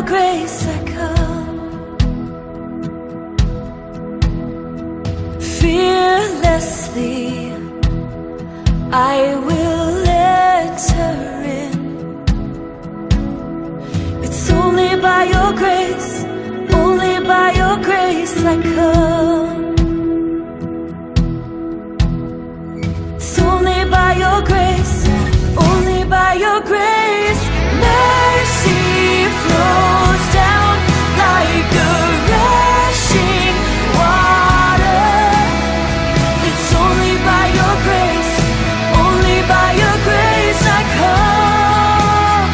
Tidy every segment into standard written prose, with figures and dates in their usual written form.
your grace I come, fearlessly I will enter in. It's only by your grace, only by your grace I come. It's only by your grace, only by your grace. Mercy flows down like a rushing water. It's only by your grace, only by your grace I come.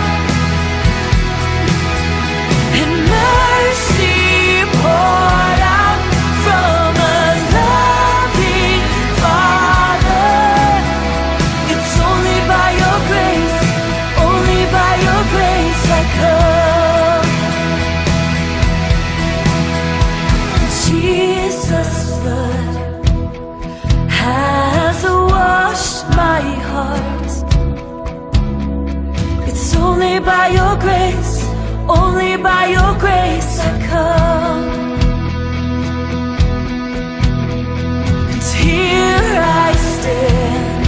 And mercy poured out from a loving Father. It's only by your grace, only by your grace I come. Jesus' blood has washed my heart. It's only by your grace, only by your grace I come. And here I stand,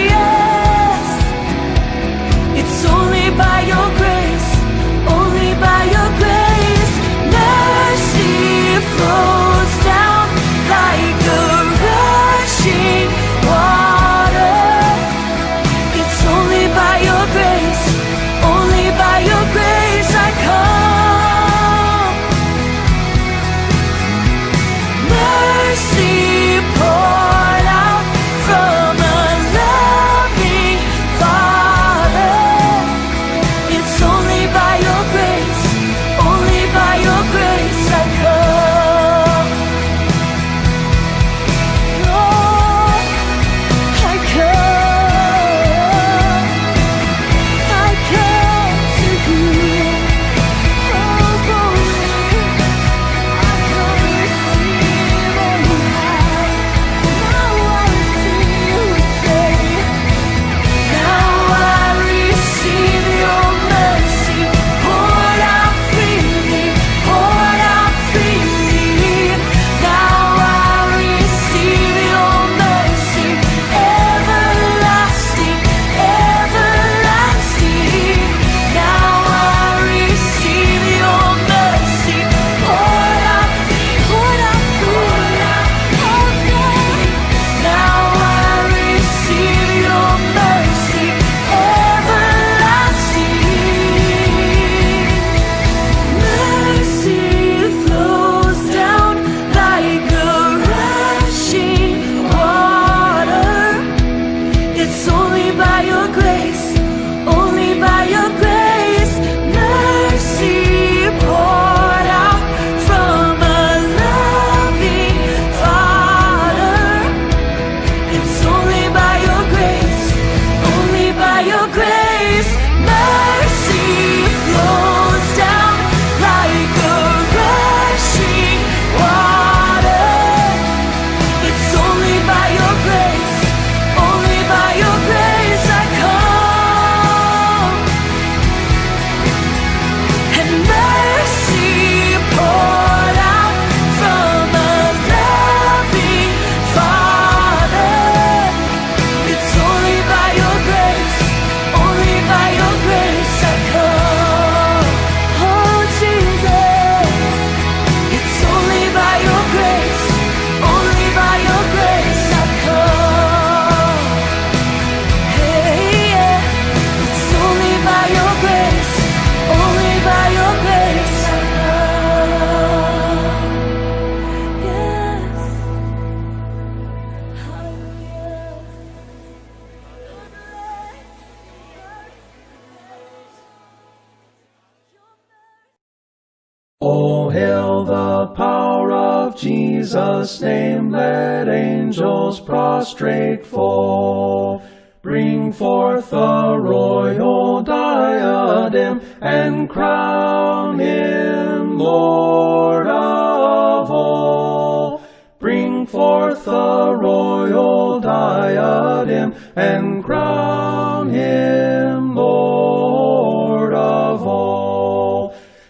victorious. It's only by your grace, only by your grace. Mercy flows down like a rushing water. It's only by your grace, only by your grace I come. Mercy poured out from a loving Father. It's only by your grace, only by your grace I come. Oh, I come to you. Oh, glory, I come receive all you have. Now I receive you say. Now I receive your mercy, poured out freely, poured out freely. Now I receive your mercy, everlasting, everlasting. Now I receive your mercy, poured out, poured out, poured out, poured out. Now I receive your mercy, everlasting. Mercy flows down like a rushing water. It's only by your grace, only by your grace. Mercy poured out from a loving Father. It's only by your grace, only by your grace. Mercy flows down like a rushing water. It's only by your grace, only by your grace I come. And mercy poured out from a loving Father. It's only by your grace, only by your grace I come. Oh Jesus, it's only by your grace, only by your grace I come. Hey, yeah. It's only by your grace, only by your grace I come. Yes. Hallelujah. Oh, hail the power of Jesus' name, let angels prostrate fall. Bring forth the royal diadem and crown him Lord of all. Bring forth the royal diadem and crown him Lord.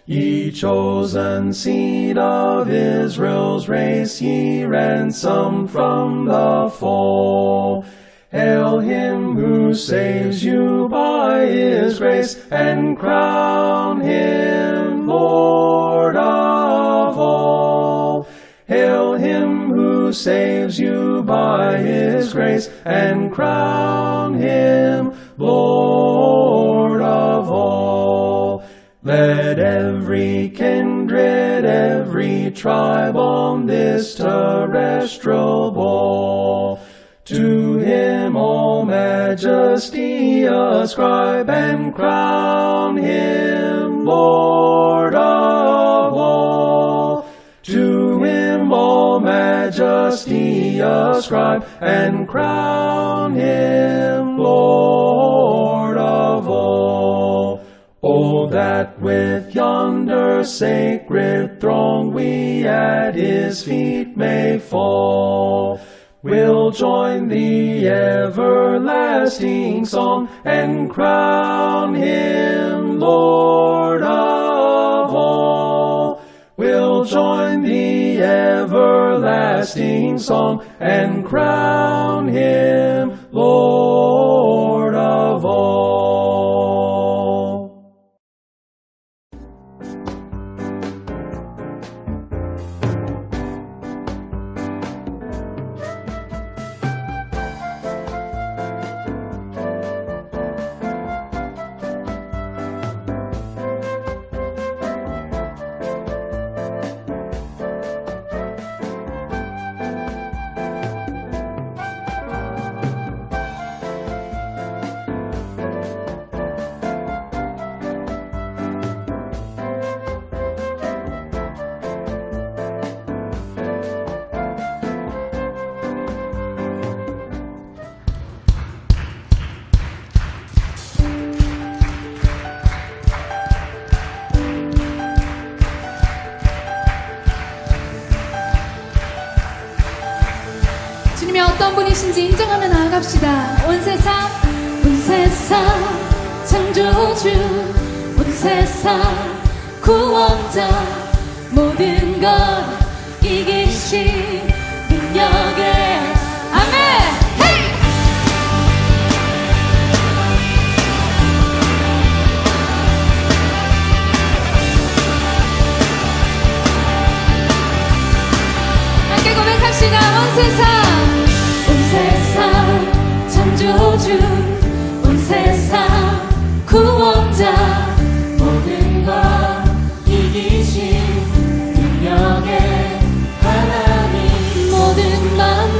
Ye chosen seed of Israel's race, ye ransomed from the foe. Hail him who saves you by his grace, and crown him Lord of all. Hail him who saves you by his grace, and crown him Lord of all. Let every kindred, every tribe on this terrestrial ball, to him all majesty ascribe, and crown him Lord of all. To him all majesty ascribe, and crown him Lord of all. Oh, that with yonder sacred throng we at his feet may fall. We'll join the everlasting song, and crown him Lord of all. We'll join the everlasting song, and crown him Lord of all. 주님이 어떤 분이신지 인정하며 나아갑시다. 온 세상 창조주, 온 세상 구원자, 모든 것 이기신 능력의 아멘. 헤이! 함께 고백합시다. 온 세상 창조주, 온 세상 구원자, 모든 것 이기신 능력의 하나님, 모든 마음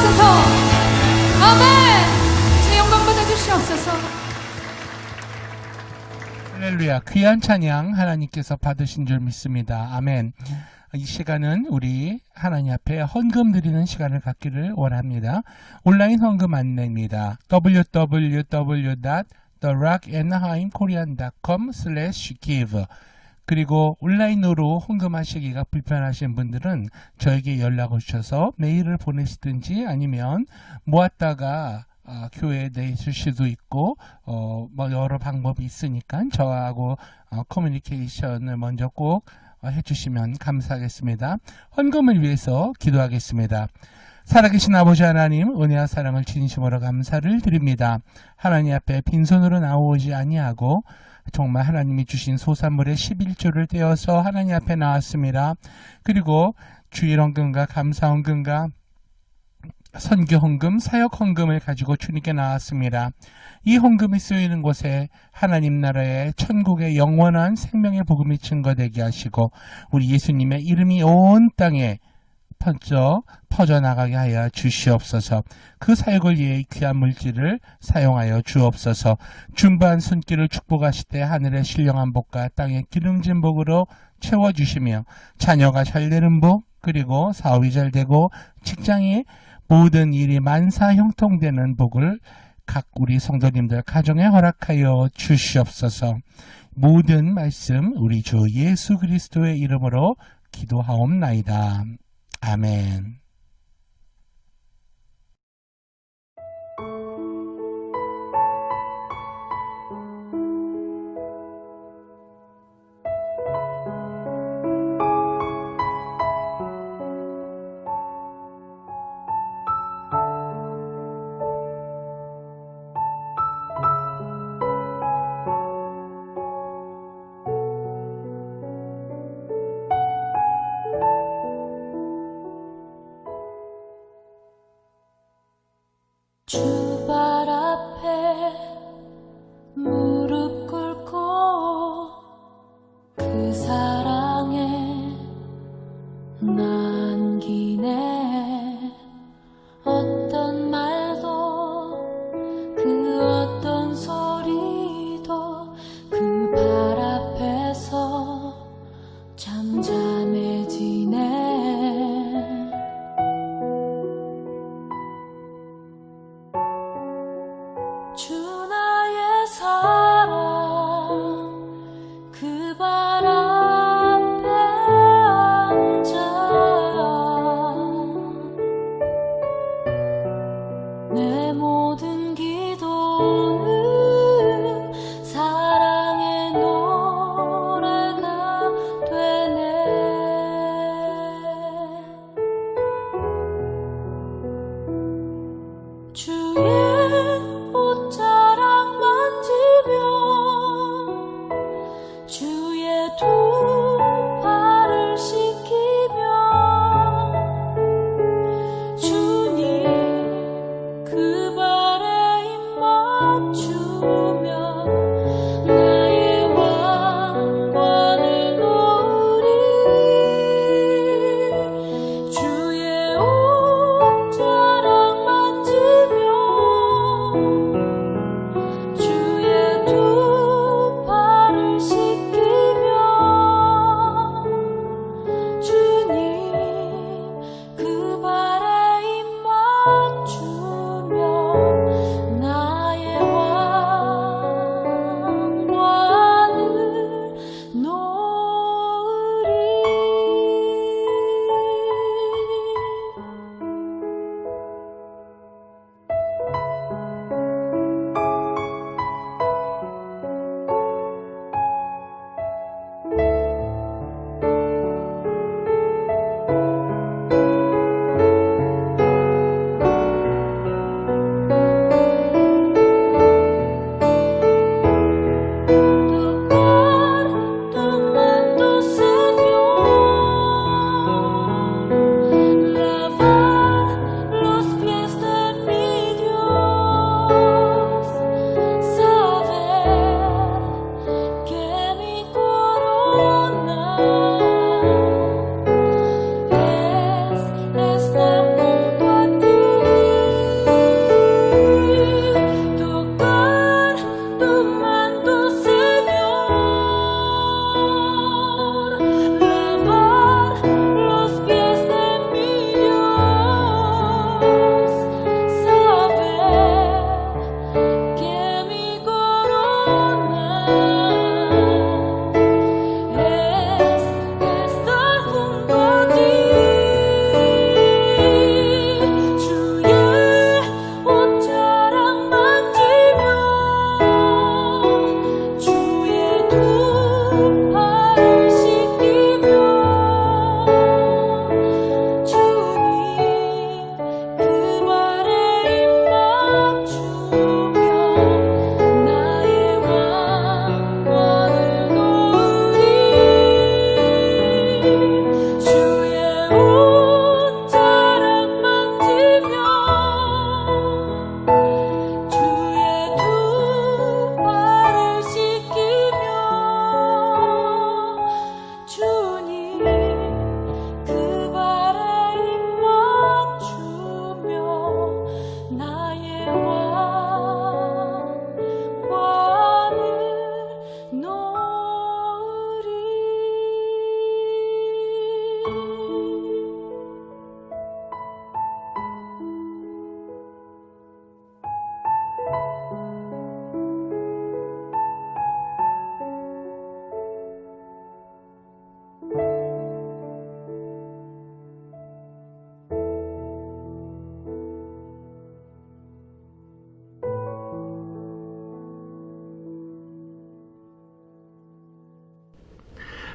주시옵소서. 아멘. 주의 영광 받아 주시옵소서. 할렐루야. 귀한 찬양 하나님께서 받으신 줄 믿습니다. 아멘. 이 시간은 우리 하나님 앞에 헌금 드리는 시간을 갖기를 원합니다. 온라인 헌금 안내입니다. www.therockanaheimkorean.com/give. 그리고 온라인으로 헌금하시기가 불편하신 분들은 저에게 연락을 주셔서 메일을 보내시든지 아니면 모았다가 교회에 내실 수도 있고 뭐 여러 방법이 있으니까 저하고 커뮤니케이션을 먼저 꼭 해주시면 감사하겠습니다. 헌금을 위해서 기도하겠습니다. 살아계신 아버지 하나님, 은혜와 사랑을 진심으로 감사를 드립니다. 하나님 앞에 빈손으로 나오지 아니하고 정말 하나님이 주신 소산물의 11조를 떼어서 하나님 앞에 나왔습니다. 그리고 주일 헌금과 감사 헌금과 선교 헌금, 사역 헌금을 가지고 주님께 나왔습니다. 이 헌금이 쓰이는 곳에 하나님 나라의 천국의 영원한 생명의 복음이 증거되게 하시고 우리 예수님의 이름이 온 땅에 퍼져나가게 하여 주시옵소서. 그 사역을 위해 귀한 물질을 사용하여 주옵소서. 준비한 손길을 축복하실 때 하늘의 신령한 복과 땅의 기름진 복으로 채워주시며 자녀가 잘되는 복, 그리고 사업이 잘되고 직장이 모든 일이 만사 형통되는 복을 각 우리 성도님들 가정에 허락하여 주시옵소서. 모든 말씀 우리 주 예수 그리스도의 이름으로 기도하옵나이다. 아멘.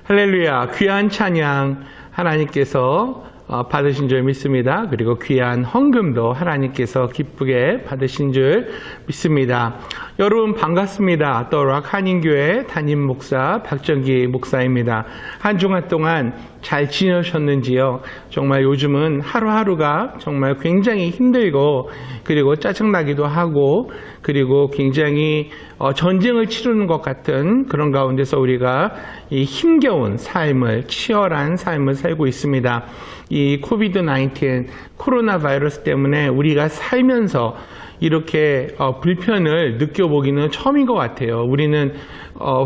할렐루야. 귀한 찬양 하나님께서 받으신 줄 믿습니다. 그리고 귀한 헌금도 하나님께서 기쁘게 받으신 줄 믿습니다. 여러분 반갑습니다. 또락 한인교회 담임 목사 박정기 목사입니다. 한 주간 동안 잘 지내셨는지요? 정말 요즘은 하루하루가 정말 굉장히 힘들고 그리고 짜증나기도 하고 그리고 굉장히 전쟁을 치르는 것 같은 그런 가운데서 우리가 이 힘겨운 삶을 치열한 삶을 살고 있습니다. 이 코비드-19 코로나 바이러스 때문에 우리가 살면서 이렇게 불편을 느껴보기는 처음인 것 같아요. 우리는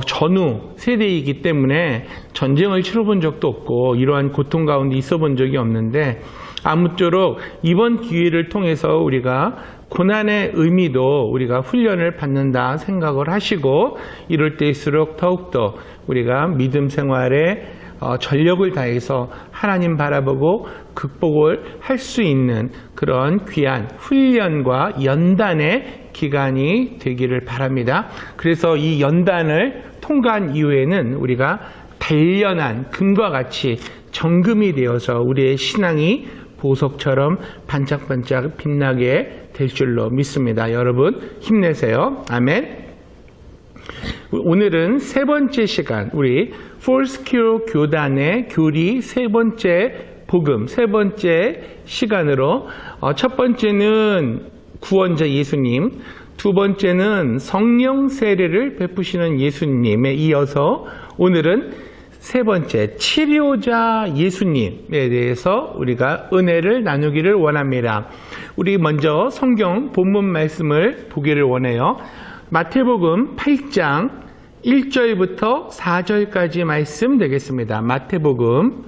전후 세대이기 때문에 전쟁을 치러본 적도 없고 이러한 고통 가운데 있어본 적이 없는데 아무쪼록 이번 기회를 통해서 우리가 고난의 의미도 우리가 훈련을 받는다 생각을 하시고 이럴 때일수록 더욱더 우리가 믿음 생활에 전력을 다해서 하나님 바라보고 극복을 할 수 있는 그런 귀한 훈련과 연단의 기간이 되기를 바랍니다. 그래서 이 연단을 통과한 이후에는 우리가 단련한 금과 같이 정금이 되어서 우리의 신앙이 보석처럼 반짝반짝 빛나게 될 줄로 믿습니다. 여러분 힘내세요. 아멘. 오늘은 세 번째 시간, 우리 폴스큐 교단의 교리 세 번째 복음, 세 번째 시간으로 첫 번째는 구원자 예수님, 두 번째는 성령 세례를 베푸시는 예수님에 이어서 오늘은 세 번째 치료자 예수님에 대해서 우리가 은혜를 나누기를 원합니다. 우리 먼저 성경 본문 말씀을 보기를 원해요. 마태복음 8장 1절부터 4절까지 말씀 되겠습니다. 마태복음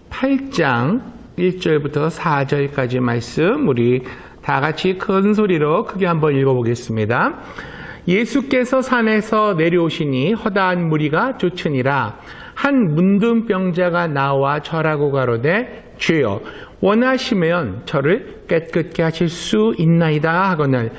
8장 1절부터 4절까지 말씀 우리 다 같이 큰 소리로 크게 한번 읽어보겠습니다. 예수께서 산에서 내려오시니 허다한 무리가 쫓으니라. 한 문둥병자가 나와 절하고 가로되 주여 원하시면 저를 깨끗게 하실 수 있나이다 하거늘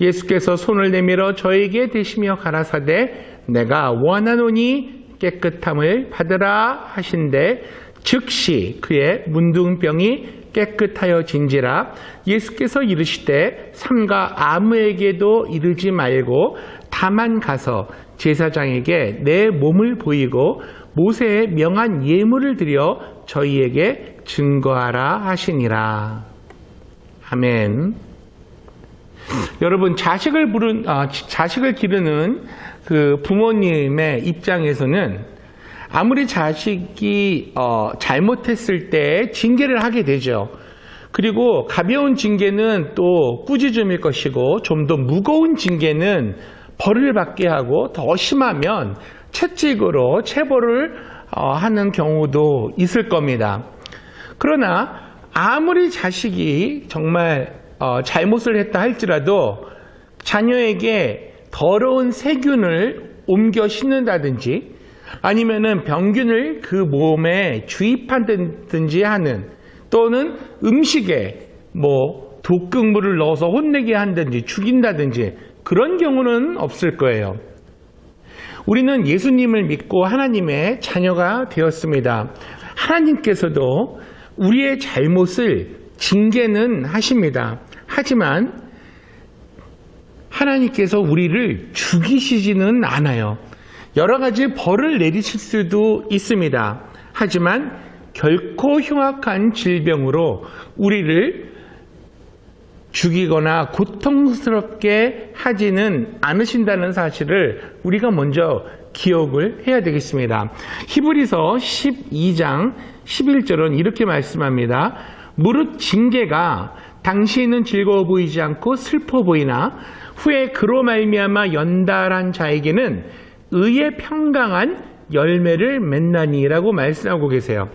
예수께서 손을 내밀어 저에게 대시며 가라사대 내가 원하노니 깨끗함을 받으라 하신대 즉시 그의 문둥병이 깨끗하여진지라. 예수께서 이르시되 삼가 아무에게도 이르지 말고 다만 가서 제사장에게 내 몸을 보이고 모세의 명한 예물을 드려 저희에게 증거하라 하시니라. 아멘. 여러분 자식을 기르는 그 부모님의 입장에서는 아무리 자식이 잘못했을 때 징계를 하게 되죠. 그리고 가벼운 징계는 또 꾸짖음일 것이고 좀 더 무거운 징계는 벌을 받게 하고 더 심하면 채찍으로 체벌을 하는 경우도 있을 겁니다. 그러나 아무리 자식이 정말 잘못을 했다 할지라도 자녀에게 더러운 세균을 옮겨 싣는다든지 아니면은 병균을 그 몸에 주입한다든지 하는 또는 음식에 독극물을 넣어서 혼내게 한다든지 죽인다든지 그런 경우는 없을 거예요. 우리는 예수님을 믿고 하나님의 자녀가 되었습니다. 하나님께서도 우리의 잘못을 징계는 하십니다. 하지만 하나님께서 우리를 죽이시지는 않아요. 여러 가지 벌을 내리실 수도 있습니다. 하지만 결코 흉악한 질병으로 우리를 죽이거나 고통스럽게 하지는 않으신다는 사실을 우리가 먼저 기억을 해야 되겠습니다. 히브리서 12장 11절은 이렇게 말씀합니다. 무릇 징계가 당시에는 즐거워 보이지 않고 슬퍼 보이나 후에 그로 말미암아 연달한 자에게는 의의 평강한 열매를 맺나니라고 말씀하고 계세요.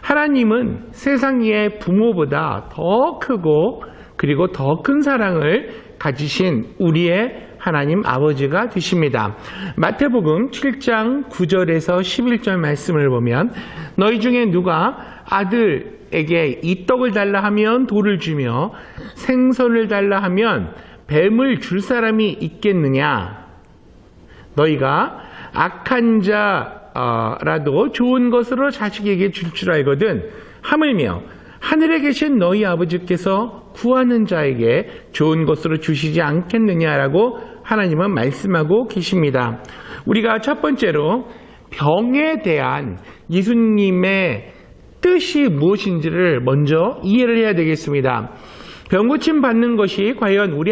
하나님은 세상 위의 부모보다 더 크고 그리고 더 큰 사랑을 가지신 우리의 하나님 아버지가 되십니다. 마태복음 7장 9절에서 11절 말씀을 보면 너희 중에 누가 아들에게 이 떡을 달라 하면 돌을 주며 생선을 달라 하면 뱀을 줄 사람이 있겠느냐? 너희가 악한 자 라도 좋은 것으로 자식에게 줄 줄 알거든 하물며 하늘에 계신 너희 아버지께서 구하는 자에게 좋은 것으로 주시지 않겠느냐라고 하나님은 말씀하고 계십니다. 우리가 첫 번째로 병에 대한 예수님의 뜻이 무엇인지를 먼저 이해를 해야 되겠습니다. 병고침 받는 것이 과연 우리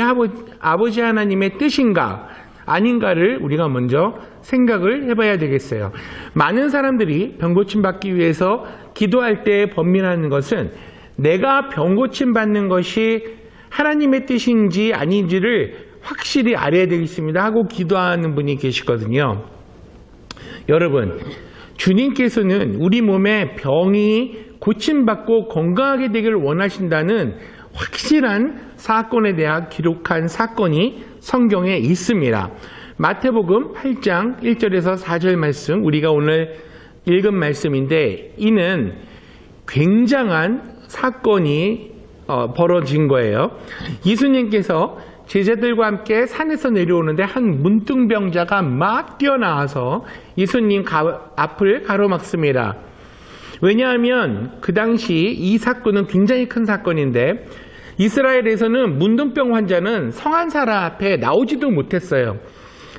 아버지 하나님의 뜻인가 아닌가를 우리가 먼저 생각을 해봐야 되겠어요. 많은 사람들이 병고침 받기 위해서 기도할 때 번민하는 것은 내가 병고침 받는 것이 하나님의 뜻인지 아닌지를 확실히 알아야 되겠습니다 하고 기도하는 분이 계시거든요. 여러분, 주님께서는 우리 몸에 병이 고침받고 건강하게 되기를 원하신다는 확실한 사건에 대한 기록한 사건이 성경에 있습니다. 마태복음 8장 1절에서 4절 말씀, 우리가 오늘 읽은 말씀인데 이는 굉장한 사건이 벌어진 거예요. 예수님께서 제자들과 함께 산에서 내려오는데 한 문둥병자가 막 뛰어나와서 예수님 앞을 가로막습니다. 왜냐하면 그 당시 이 사건은 굉장히 큰 사건인데 이스라엘에서는 문둥병 환자는 성한 사람 앞에 나오지도 못했어요.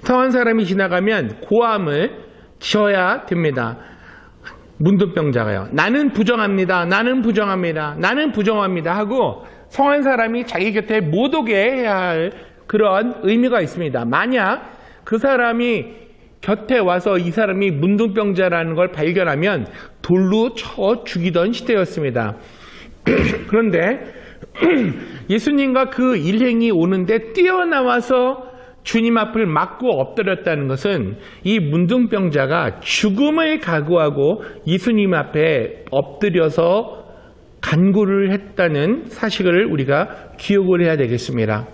성한 사람이 지나가면 고함을 지어야 됩니다. 문둥병자가요. 나는 부정합니다. 나는 부정합니다. 나는 부정합니다 하고 성한 사람이 자기 곁에 못 오게 해야 할 그런 의미가 있습니다. 만약 그 사람이 곁에 와서 이 사람이 문둥병자라는 걸 발견하면 돌로 쳐 죽이던 시대였습니다. 그런데 예수님과 그 일행이 오는데 뛰어나와서 주님 앞을 막고 엎드렸다는 것은 이 문둥병자가 죽음을 각오하고 예수님 앞에 엎드려서 간구를 했다는 사실을 우리가 기억을 해야 되겠습니다.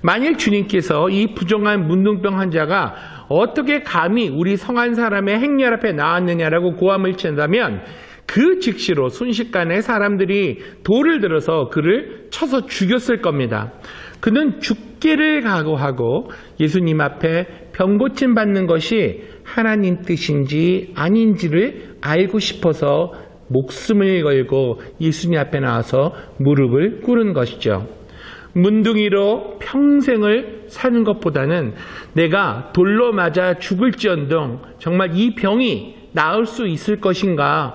만일 주님께서 이 부정한 문둥병 환자가 어떻게 감히 우리 성한 사람의 행렬 앞에 나왔느냐라고 고함을 친다면 그 즉시로 순식간에 사람들이 돌을 들어서 그를 쳐서 죽였을 겁니다. 그는 죽기를 각오하고 예수님 앞에 병고침 받는 것이 하나님 뜻인지 아닌지를 알고 싶어서 목숨을 걸고 예수님 앞에 나와서 무릎을 꿇은 것이죠. 문둥이로 평생을 사는 것보다는 내가 돌로 맞아 죽을지언정 정말 이 병이 나을 수 있을 것인가,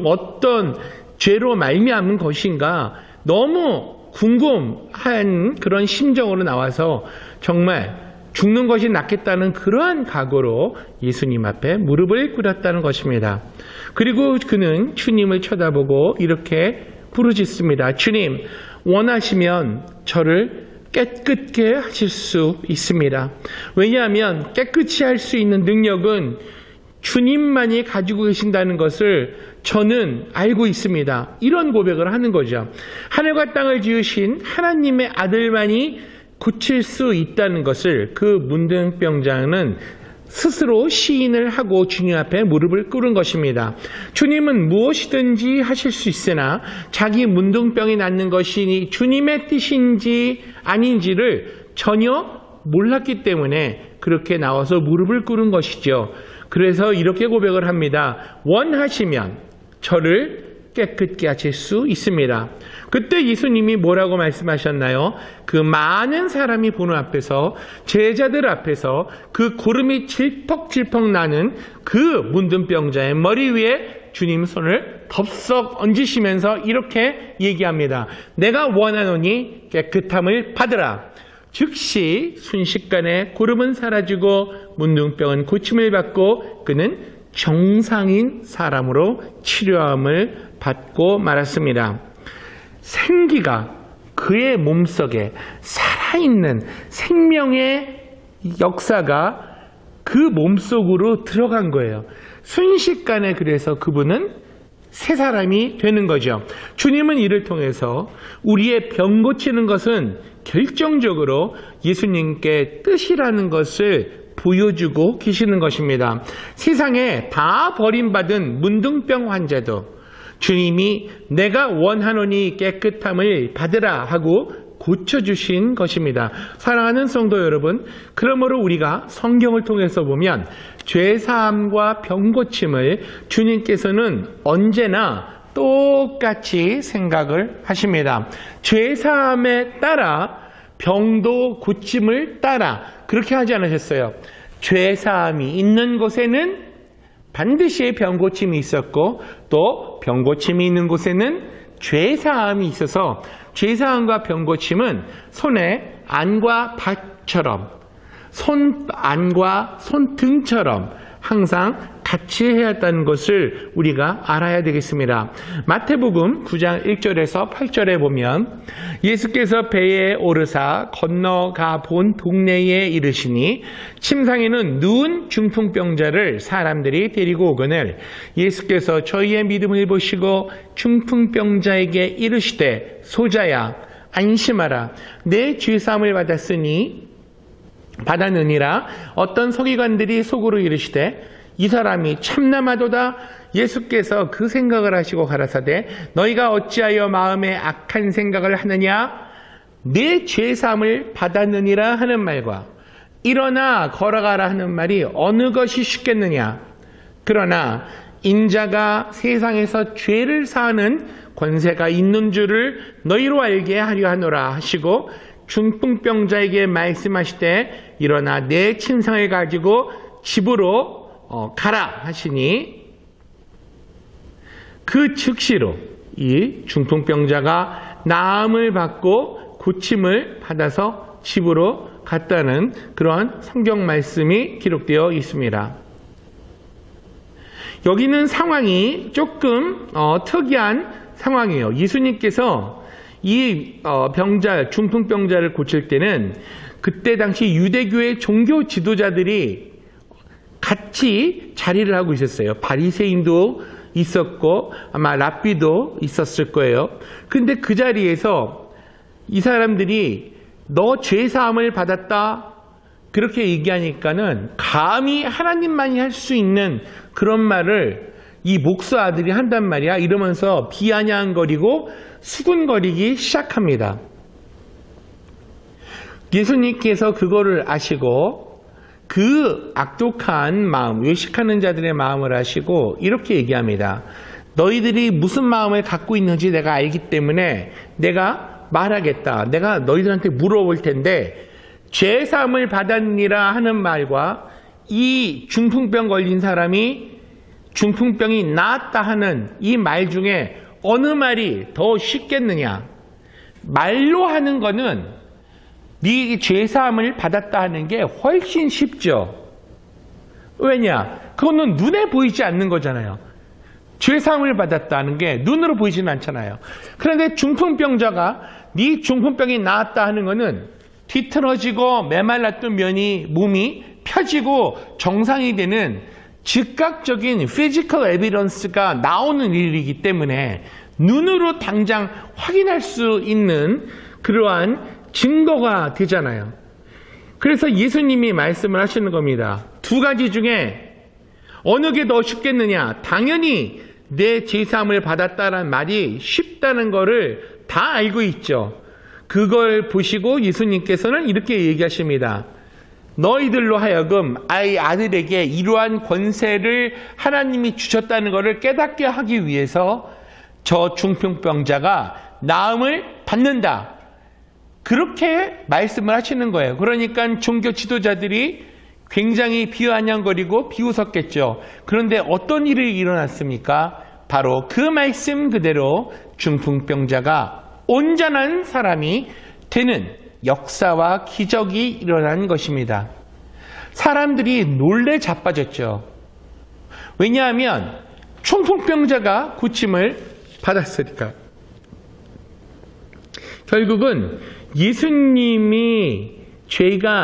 어떤 죄로 말미암은 것인가 너무 궁금한 그런 심정으로 나와서 정말 죽는 것이 낫겠다는 그러한 각오로 예수님 앞에 무릎을 꿇었다는 것입니다. 그리고 그는 주님을 쳐다보고 이렇게 부르짖습니다. 주님, 원하시면 저를 깨끗게 하실 수 있습니다. 왜냐하면 깨끗이 할 수 있는 능력은 주님만이 가지고 계신다는 것을 저는 알고 있습니다. 이런 고백을 하는 거죠. 하늘과 땅을 지으신 하나님의 아들만이 고칠 수 있다는 것을 그 문둥병자는 스스로 시인을 하고 주님 앞에 무릎을 꿇은 것입니다. 주님은 무엇이든지 하실 수 있으나 자기 문둥병이 낫는 것이 주님의 뜻인지 아닌지를 전혀 몰랐기 때문에 그렇게 나와서 무릎을 꿇은 것이죠. 그래서 이렇게 고백을 합니다. 원하시면 저를 깨끗게 하실 수 있습니다. 그때 예수님이 뭐라고 말씀하셨나요? 그 많은 사람이 보는 앞에서, 제자들 앞에서 그 고름이 질퍽질퍽 나는 그 문둥병자의 머리 위에 주님 손을 덥석 얹으시면서 이렇게 얘기합니다. 내가 원하노니 깨끗함을 받으라. 즉시 순식간에 고름은 사라지고 문둥병은 고침을 받고 그는 정상인 사람으로 치료함을 받고 말았습니다. 생기가 그의 몸속에 살아있는 생명의 역사가 그 몸속으로 들어간 거예요. 순식간에 그래서 그분은 새 사람이 되는 거죠. 주님은 이를 통해서 우리의 병 고치는 것은 결정적으로 예수님께 뜻이라는 것을 보여주고 계시는 것입니다. 세상에 다 버림받은 문둥병 환자도 주님이 내가 원하노니 깨끗함을 받으라 하고 고쳐주신 것입니다. 사랑하는 성도 여러분, 그러므로 우리가 성경을 통해서 보면 죄사함과 병고침을 주님께서는 언제나 똑같이 생각을 하십니다. 죄사함에 따라 병도 고침을 따라 그렇게 하지 않으셨어요. 죄사함이 있는 곳에는 반드시 병고침이 있었고 또 병고침이 있는 곳에는 죄사함이 있어서 죄사함과 병고침은 손의 안과 발처럼 손안과 손등처럼 항상 같이 해야 한다는 것을 우리가 알아야 되겠습니다. 마태복음 9장 1절에서 8절에 보면 예수께서 배에 오르사 건너가 본 동네에 이르시니 침상에는 누운 중풍병자를 사람들이 데리고 오거늘 예수께서 저희의 믿음을 보시고 중풍병자에게 이르시되 소자야 안심하라 내 죄사함을 받았느니라. 어떤 서기관들이 속으로 이르시되 이 사람이 참남하도다. 예수께서 그 생각을 하시고 가라사대 너희가 어찌하여 마음에 악한 생각을 하느냐. 내 죄사함을 받았느니라 하는 말과 일어나 걸어가라 하는 말이 어느 것이 쉽겠느냐. 그러나 인자가 세상에서 죄를 사하는 권세가 있는 줄을 너희로 알게 하려 하노라 하시고 중풍병자에게 말씀하시되 일어나 내 침상을 가지고 집으로 가라 하시니 그 즉시로 이 중풍병자가 나음을 받고 고침을 받아서 집으로 갔다는 그런 성경 말씀이 기록되어 있습니다. 여기는 상황이 조금 특이한 상황이에요. 예수님께서 이 중풍병자를 고칠 때는 그때 당시 유대교의 종교 지도자들이 같이 자리를 하고 있었어요. 바리새인도 있었고 아마 랍비도 있었을 거예요. 근데 그 자리에서 이 사람들이 너 죄사함을 받았다 그렇게 얘기하니까는 감히 하나님만이 할 수 있는 그런 말을 이 목사 아들이 한단 말이야. 이러면서 비아냥거리고 수군거리기 시작합니다. 예수님께서 그거를 아시고 그 악독한 마음, 외식하는 자들의 마음을 아시고 이렇게 얘기합니다. 너희들이 무슨 마음을 갖고 있는지 내가 알기 때문에 내가 말하겠다. 내가 너희들한테 물어볼 텐데 죄사함을 받았니라 하는 말과 이 중풍병 걸린 사람이 중풍병이 나았다 하는 이 말 중에 어느 말이 더 쉽겠느냐. 말로 하는 거는 네 죄사함을 받았다 하는 게 훨씬 쉽죠. 왜냐? 그거는 눈에 보이지 않는 거잖아요. 죄사함을 받았다는 게 눈으로 보이지는 않잖아요. 그런데 중풍병자가 네 중풍병이 나았다 하는 거는 뒤틀어지고 메말랐던 몸이 펴지고 정상이 되는 즉각적인 피지컬 에비던스가 나오는 일이기 때문에 눈으로 당장 확인할 수 있는 그러한 증거가 되잖아요. 그래서 예수님이 말씀을 하시는 겁니다. 두 가지 중에 어느 게 더 쉽겠느냐. 당연히 내 죄사함을 받았다는 말이 쉽다는 거를 다 알고 있죠. 그걸 보시고 예수님께서는 이렇게 얘기하십니다. 너희들로 하여금 아들에게 이러한 권세를 하나님이 주셨다는 것을 깨닫게 하기 위해서 저 중풍병자가 나음을 받는다. 그렇게 말씀을 하시는 거예요. 그러니까 종교 지도자들이 굉장히 비아냥거리고 비웃었겠죠. 그런데 어떤 일이 일어났습니까? 바로 그 말씀 그대로 중풍병자가 온전한 사람이 되는 역사와 기적이 일어난 것입니다. 사람들이 놀래 자빠졌죠. 왜냐하면 중풍병자가 고침을 받았으니까. 결국은 예수님이 죄를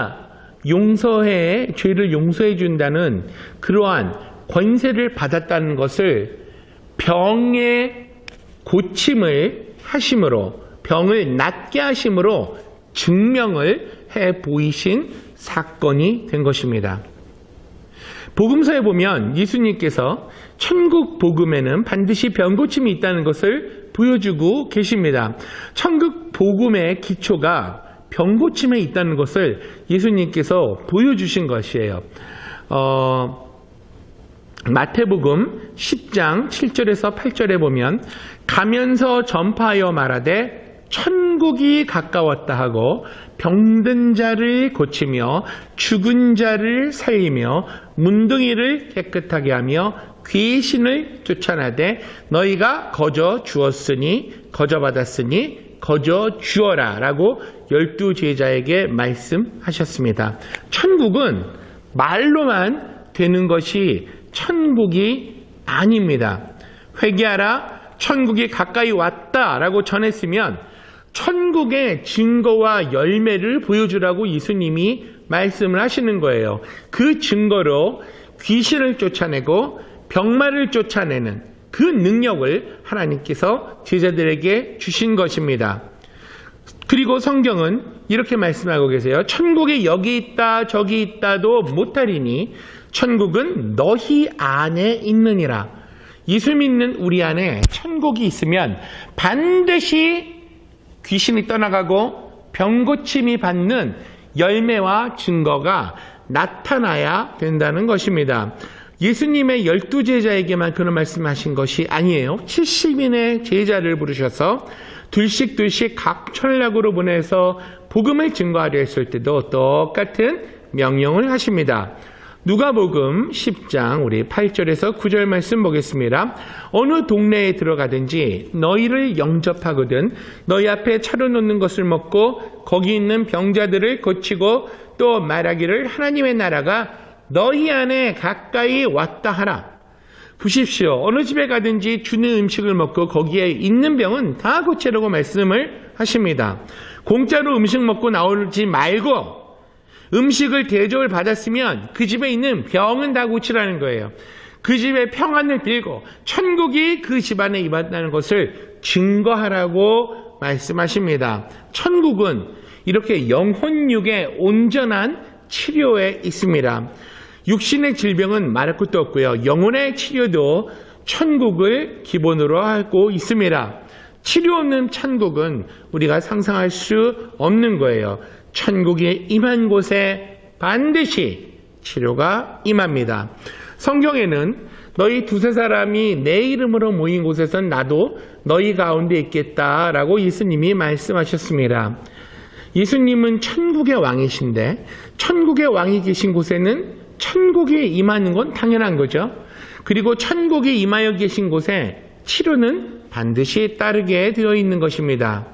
용서해 준다는 그러한 권세를 받았다는 것을 병의 고침을 하심으로, 병을 낫게 하심으로 증명을 해 보이신 사건이 된 것입니다. 복음서에 보면 예수님께서 천국 복음에는 반드시 병고침이 있다는 것을 보여주고 계십니다. 천국 복음의 기초가 병고침에 있다는 것을 예수님께서 보여주신 것이에요. 마태복음 10장 7절에서 8절에 보면 가면서 전파하여 말하되 천국이 가까웠다 하고 병든 자를 고치며 죽은 자를 살리며 문둥이를 깨끗하게 하며 귀신을 쫓아내되 너희가 거저 주었으니 거저 받았으니 거저 주어라 라고 12 제자에게 말씀하셨습니다. 천국은 말로만 되는 것이 천국이 아닙니다. 회개하라 천국이 가까이 왔다 라고 전했으면 천국의 증거와 열매를 보여주라고 예수님이 말씀을 하시는 거예요. 그 증거로 귀신을 쫓아내고 병마를 쫓아내는 그 능력을 하나님께서 제자들에게 주신 것입니다. 그리고 성경은 이렇게 말씀하고 계세요. 천국이 여기 있다 저기 있다도 못하리니 천국은 너희 안에 있느니라. 예수 믿는 우리 안에 천국이 있으면 반드시 귀신이 떠나가고 병고침이 받는 열매와 증거가 나타나야 된다는 것입니다. 예수님의 12 제자에게만 그런 말씀하신 것이 아니에요. 70인의 제자를 부르셔서 둘씩 각 천락으로 보내서 복음을 증거하려 했을 때도 똑같은 명령을 하십니다. 누가복음 10장 우리 8절에서 9절 말씀 보겠습니다. 어느 동네에 들어가든지 너희를 영접하거든 너희 앞에 차려놓는 것을 먹고 거기 있는 병자들을 고치고 또 말하기를 하나님의 나라가 너희 안에 가까이 왔다 하라. 보십시오. 어느 집에 가든지 주는 음식을 먹고 거기에 있는 병은 다 고치라고 말씀을 하십니다. 공짜로 음식 먹고 나오지 말고 음식을 대접을 받았으면 그 집에 있는 병은 다 고치라는 거예요. 그 집의 평안을 빌고 천국이 그 집안에 임한다는 것을 증거하라고 말씀하십니다. 천국은 이렇게 영혼육의 온전한 치료에 있습니다. 육신의 질병은 말할 것도 없고요. 영혼의 치료도 천국을 기본으로 하고 있습니다. 치료 없는 천국은 우리가 상상할 수 없는 거예요. 천국이 임한 곳에 반드시 치료가 임합니다. 성경에는 너희 두세 사람이 내 이름으로 모인 곳에선 나도 너희 가운데 있겠다라고 예수님이 말씀하셨습니다. 예수님은 천국의 왕이신데 천국의 왕이 계신 곳에는 천국에 임하는 건 당연한 거죠. 그리고 천국에 임하여 계신 곳에 치료는 반드시 따르게 되어 있는 것입니다.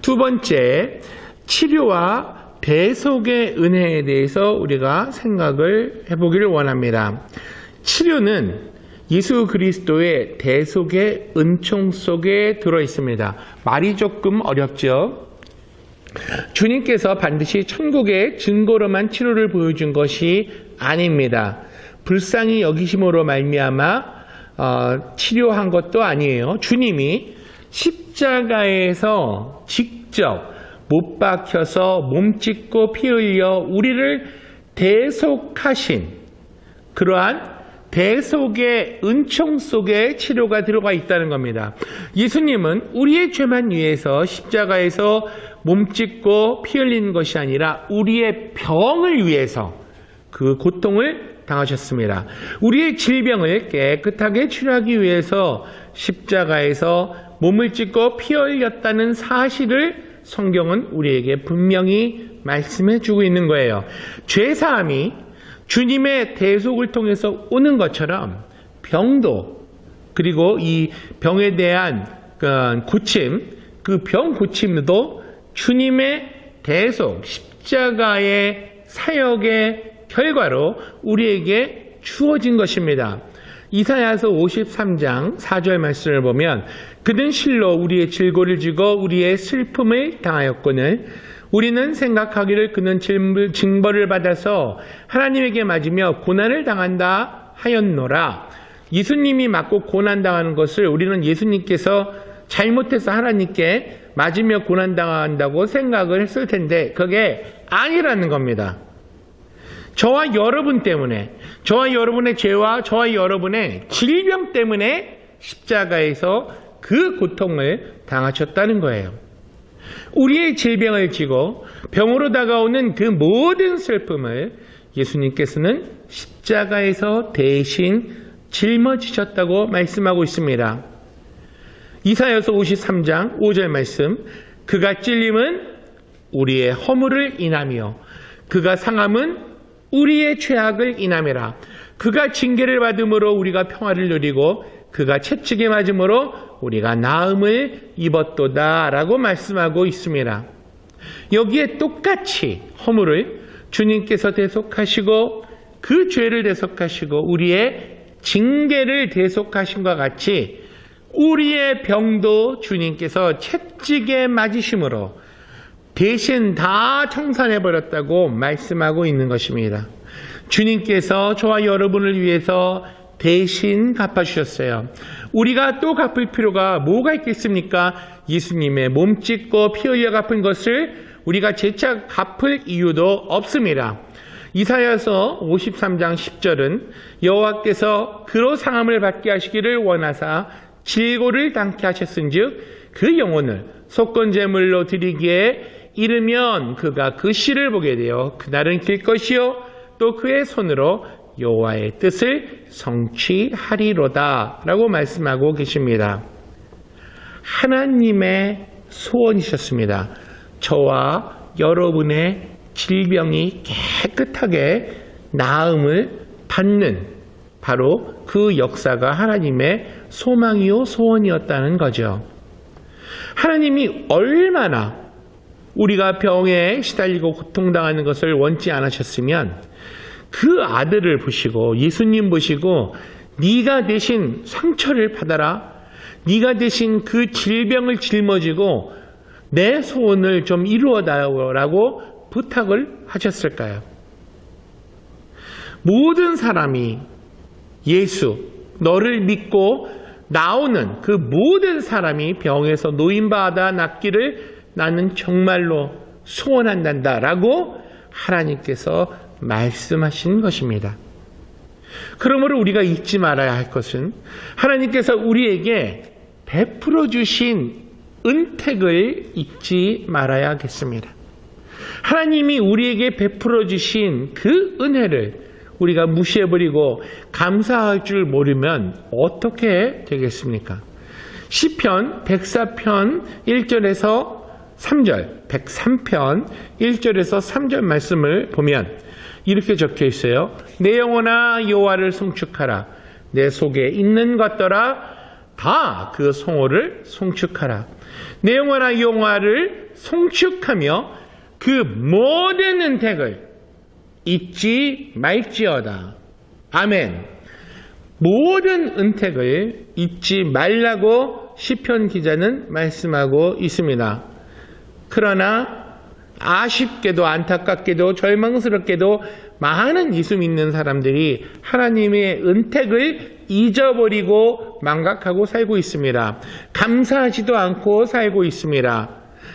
두 번째, 치료와 대속의 은혜에 대해서 우리가 생각을 해보기를 원합니다. 치료는 예수 그리스도의 대속의 은총 속에 들어 있습니다. 말이 조금 어렵죠. 주님께서 반드시 천국의 증거로만 치료를 보여준 것이 아닙니다. 불쌍히 여기심으로 말미암아 치료한 것도 아니에요. 주님이 십자가에서 직접 못 박혀서 몸 찢고 피 흘려 우리를 대속하신 그러한 대속의 은총 속에 치료가 들어가 있다는 겁니다. 예수님은 우리의 죄만 위해서 십자가에서 몸 찢고 피 흘리는 것이 아니라 우리의 병을 위해서 그 고통을 당하셨습니다. 우리의 질병을 깨끗하게 치료하기 위해서 십자가에서 몸을 찢고 피 흘렸다는 사실을 성경은 우리에게 분명히 말씀해 주고 있는 거예요. 죄사함이 주님의 대속을 통해서 오는 것처럼 병도 그리고 이 병에 대한 고침, 그 병 고침도 주님의 대속, 십자가의 사역의 결과로 우리에게 주어진 것입니다. 이사야서 53장 4절 말씀을 보면 그는 실로 우리의 질고를 지고 우리의 슬픔을 당하였거늘 우리는 생각하기를 그는 징벌을 받아서 하나님에게 맞으며 고난을 당한다 하였노라. 예수님이 맞고 고난당하는 것을 우리는 예수님께서 잘못해서 하나님께 맞으며 고난당한다고 생각을 했을 텐데 그게 아니라는 겁니다. 저와 여러분 때문에, 저와 여러분의 죄와 저와 여러분의 질병 때문에 십자가에서 그 고통을 당하셨다는 거예요. 우리의 질병을 지고 병으로 다가오는 그 모든 슬픔을 예수님께서는 십자가에서 대신 짊어지셨다고 말씀하고 있습니다. 이사야서 53장 5절 말씀, 그가 찔림은 우리의 허물을 인하며 그가 상함은 우리의 죄악을 인하매라. 그가 징계를 받음으로 우리가 평화를 누리고 그가 채찍에 맞음으로 우리가 나음을 입었도다 라고 말씀하고 있습니다. 여기에 똑같이 허물을 주님께서 대속하시고 그 죄를 대속하시고 우리의 징계를 대속하신 것 같이 우리의 병도 주님께서 채찍에 맞으심으로 대신 다 청산해버렸다고 말씀하고 있는 것입니다. 주님께서 저와 여러분을 위해서 대신 갚아주셨어요. 우리가 또 갚을 필요가 뭐가 있겠습니까? 예수님의 몸 찢고 피 흘려 갚은 것을 우리가 재차 갚을 이유도 없습니다. 이사야서 53장 10절은 여호와께서 그로 상함을 받게 하시기를 원하사 질고를 당케 하셨은즉 그 영혼을 속건제물로 드리기에 이르면 그가 그 씨를 보게 되어 그날은 길 것이요 또 그의 손으로 여호와의 뜻을 성취하리로다 라고 말씀하고 계십니다. 하나님의 소원이셨습니다. 저와 여러분의 질병이 깨끗하게 나음을 받는 바로 그 역사가 하나님의 소망이요 소원이었다는 거죠. 하나님이 얼마나 우리가 병에 시달리고 고통당하는 것을 원치 않으셨으면 그 아들을 보시고 예수님 보시고 네가 대신 상처를 받아라. 네가 대신 그 질병을 짊어지고 내 소원을 좀 이루어다오라고 부탁을 하셨을까요? 모든 사람이 예수, 너를 믿고 나오는 그 모든 사람이 병에서 노인받아 낫기를 나는 정말로 소원한단다 라고 하나님께서 말씀하신 것입니다. 그러므로 우리가 잊지 말아야 할 것은 하나님께서 우리에게 베풀어 주신 은택을 잊지 말아야겠습니다. 하나님이 우리에게 베풀어 주신 그 은혜를 우리가 무시해버리고 감사할 줄 모르면 어떻게 되겠습니까? 시편 104편 1절에서 3절, 103편 1절에서 3절 말씀을 보면 이렇게 적혀 있어요. 내 영혼아 여호와를 송축하라. 내 속에 있는 것들아 다 그 성호를 송축하라. 내 영혼아 여호와를 송축하며 그 모든 은택을 잊지 말지어다. 아멘. 모든 은택을 잊지 말라고 시편 기자는 말씀하고 있습니다. 그러나 아쉽게도 안타깝게도 절망스럽게도 많은 예수 믿는 사람들이 하나님의 은택을 잊어버리고 망각하고 살고 있습니다. 감사하지도 않고 살고 있습니다.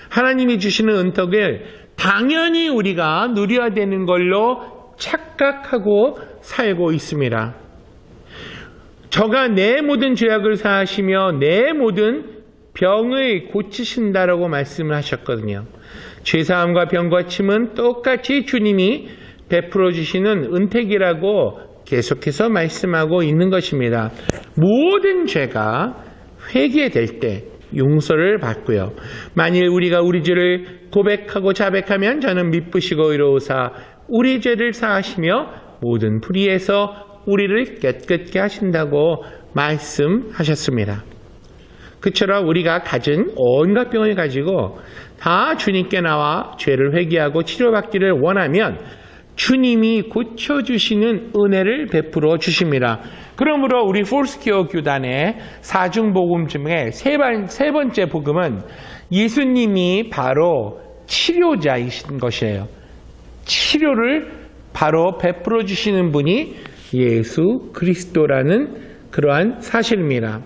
하나님이 주시는 은택을 당연히 우리가 누려야 되는 걸로 착각하고 살고 있습니다. 저가 내 모든 죄악을 사하시며 내 모든 병을 고치신다라고 말씀을 하셨거든요. 죄사함과 병과 침은 똑같이 주님이 베풀어 주시는 은택이라고 계속해서 말씀하고 있는 것입니다. 모든 죄가 회개될 때 용서를 받고요. 만일 우리가 우리 죄를 고백하고 자백하면 저는 미쁘시고 의로우사 우리 죄를 사하시며 모든 불의에서 우리를 깨끗게 하신다고 말씀하셨습니다. 그처럼 우리가 가진 온갖 병을 가지고 다 주님께 나와 죄를 회개하고 치료받기를 원하면 주님이 고쳐주시는 은혜를 베풀어 주십니다. 그러므로 우리 폴스키어 교단의 사중복음 중에 세 번째 복음은 예수님이 바로 치료자이신 것이에요. 치료를 바로 베풀어 주시는 분이 예수 그리스도라는 그러한 사실입니다.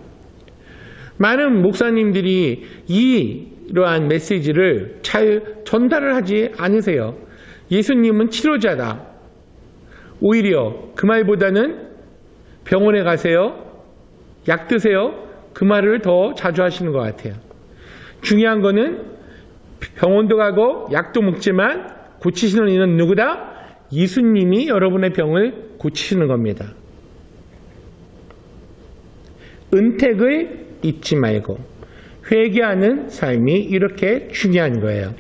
많은 목사님들이 이러한 메시지를 잘 전달을 하지 않으세요. 예수님은 치료자다. 오히려 그 말보다는 병원에 가세요. 약 드세요. 그 말을 더 자주 하시는 것 같아요. 중요한 거는 병원도 가고 약도 먹지만 고치시는 이는 누구다? 예수님이 여러분의 병을 고치시는 겁니다. 은택을 잊지 말고 회개하는 삶이 이렇게 중요한 거예요.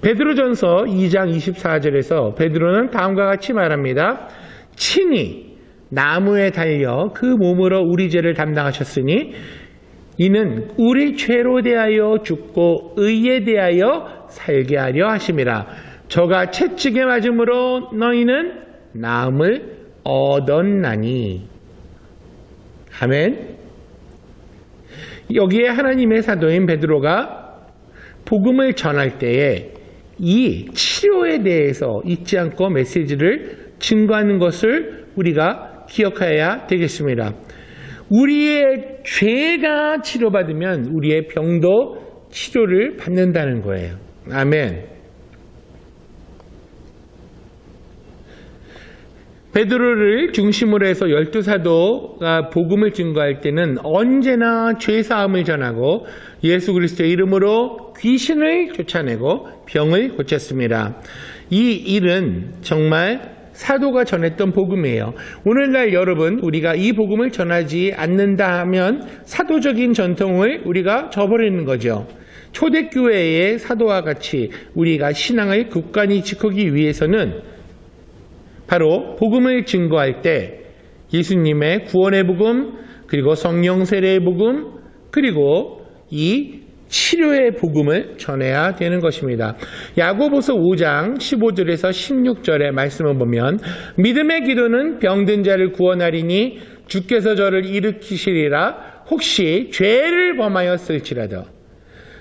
베드로전서 2장 24절에서 베드로는 다음과 같이 말합니다. 친히 나무에 달려 그 몸으로 우리 죄를 담당하셨으니 이는 우리 죄로 대하여 죽고 의에 대하여 살게 하려 하심이라. 저가 채찍에 맞음으로 너희는 나음을 얻었나니. 아멘. 여기에 하나님의 사도인 베드로가 복음을 전할 때에 이 치료에 대해서 잊지 않고 메시지를 증거하는 것을 우리가 기억해야 되겠습니다. 우리의 죄가 치료받으면 우리의 병도 치료를 받는다는 거예요. 아멘. 베드로를 중심으로 해서 12사도가 복음을 증거할 때는 언제나 죄사함을 전하고 예수 그리스도의 이름으로 귀신을 쫓아내고 병을 고쳤습니다. 이 일은 정말 사도가 전했던 복음이에요. 오늘날 여러분, 우리가 이 복음을 전하지 않는다 하면 사도적인 전통을 우리가 저버리는 거죠. 초대교회의 사도와 같이 우리가 신앙을 굳건히 지키기 위해서는 바로 복음을 증거할 때 예수님의 구원의 복음, 그리고 성령 세례의 복음, 그리고 이 치료의 복음을 전해야 되는 것입니다. 야고보서 5장 15절에서 16절의 말씀을 보면 믿음의 기도는 병든 자를 구원하리니 주께서 저를 일으키시리라. 혹시 죄를 범하였을지라도